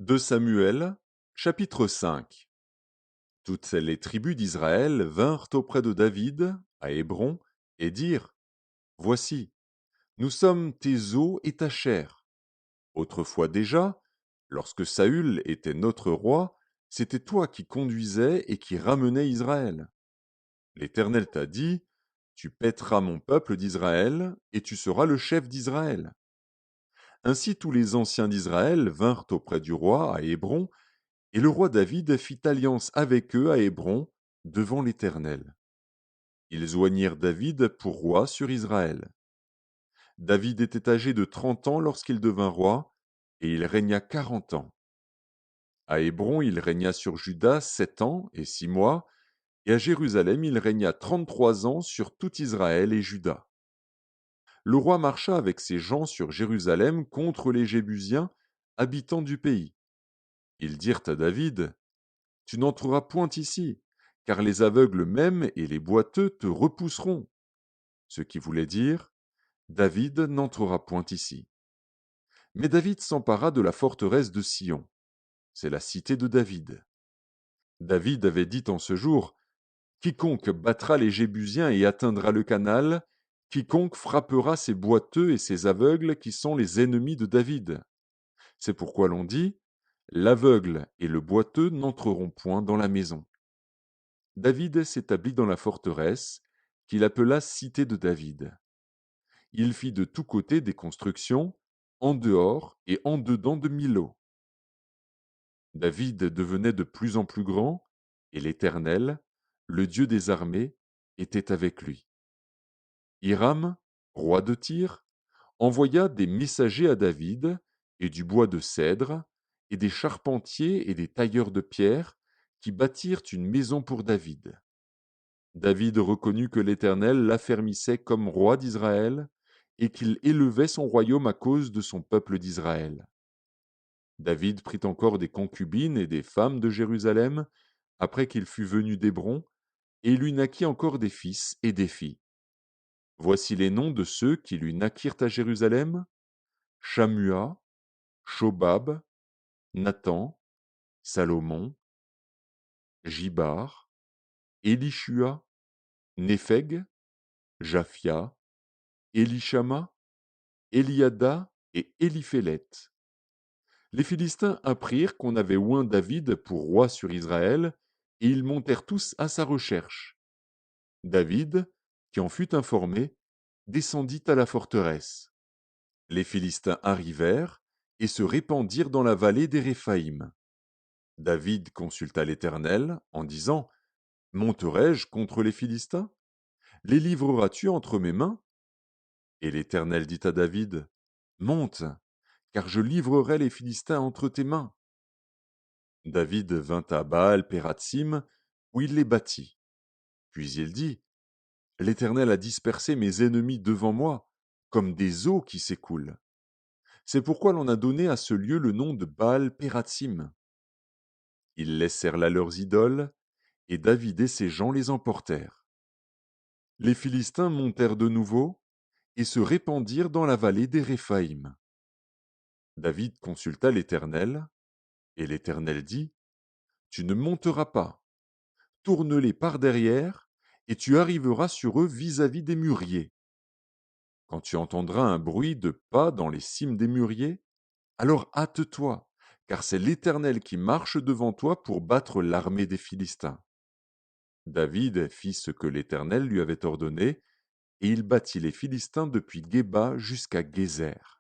De Samuel, chapitre 5. Toutes les tribus d'Israël vinrent auprès de David, à Hébron, et dirent: Voici, nous sommes tes os et ta chair. Autrefois déjà, lorsque Saül était notre roi, c'était toi qui conduisais et qui ramenais Israël. L'Éternel t'a dit: Tu paîtras mon peuple d'Israël, et tu seras le chef d'Israël. Ainsi tous les anciens d'Israël vinrent auprès du roi à Hébron. Et le roi David fit alliance avec eux à Hébron, devant l'Éternel. Ils oignirent David pour roi sur Israël. David était âgé de 30 ans lorsqu'il devint roi, et il régna 40 ans. À Hébron, il régna sur Juda 7 ans et 6 mois, et à Jérusalem, il régna 33 ans sur tout Israël et Juda. Le roi marcha avec ses gens sur Jérusalem contre les Jébusiens, habitants du pays. Ils dirent à David: Tu n'entreras point ici, car les aveugles même et les boiteux te repousseront. Ce qui voulait dire: David n'entrera point ici. Mais David s'empara de la forteresse de Sion. C'est la cité de David. David avait dit en ce jour: Quiconque battra les Jébusiens et atteindra le canal, quiconque frappera ces boiteux et ces aveugles qui sont les ennemis de David. C'est pourquoi l'on dit: L'aveugle et le boiteux n'entreront point dans la maison. David s'établit dans la forteresse, qu'il appela Cité de David. Il fit de tous côtés des constructions, en dehors et en dedans de Millo. David devenait de plus en plus grand, et l'Éternel, le Dieu des armées, était avec lui. Hiram, roi de Tyr, envoya des messagers à David, et du bois de cèdre, et des charpentiers et des tailleurs de pierre, qui bâtirent une maison pour David. David reconnut que l'Éternel l'affermissait comme roi d'Israël, et qu'il élevait son royaume à cause de son peuple d'Israël. David prit encore des concubines et des femmes de Jérusalem, après qu'il fut venu d'Hébron, et lui naquit encore des fils et des filles. Voici les noms de ceux qui lui naquirent à Jérusalem: Shamua, Shobab, Nathan, Salomon, Jibar, Élishua, Népheg, Japhia, Élishama, Eliada et Éliphélet. Les Philistins apprirent qu'on avait oint David pour roi sur Israël, et ils montèrent tous à sa recherche. David, qui en fut informé, descendit à la forteresse. Les Philistins arrivèrent et se répandirent dans la vallée des Réphaïm. David consulta l'Éternel en disant: Monterai-je contre les Philistins? Les livreras-tu entre mes mains? Et l'Éternel dit à David: Monte, car je livrerai les Philistins entre tes mains. David vint à Baal-Pératsim, où il les battit. Puis il dit: L'Éternel a dispersé mes ennemis devant moi, comme des eaux qui s'écoulent. C'est pourquoi l'on a donné à ce lieu le nom de Baal-Pératsim. Ils laissèrent là leurs idoles, et David et ses gens les emportèrent. Les Philistins montèrent de nouveau, et se répandirent dans la vallée des Réphaïm. David consulta l'Éternel, et l'Éternel dit: Tu ne monteras pas. Tourne-les par derrière, et tu arriveras sur eux vis-à-vis des mûriers. Quand tu entendras un bruit de pas dans les cimes des mûriers, alors hâte-toi, car c'est l'Éternel qui marche devant toi pour battre l'armée des Philistins. David fit ce que l'Éternel lui avait ordonné, et il battit les Philistins depuis Géba jusqu'à Gézer.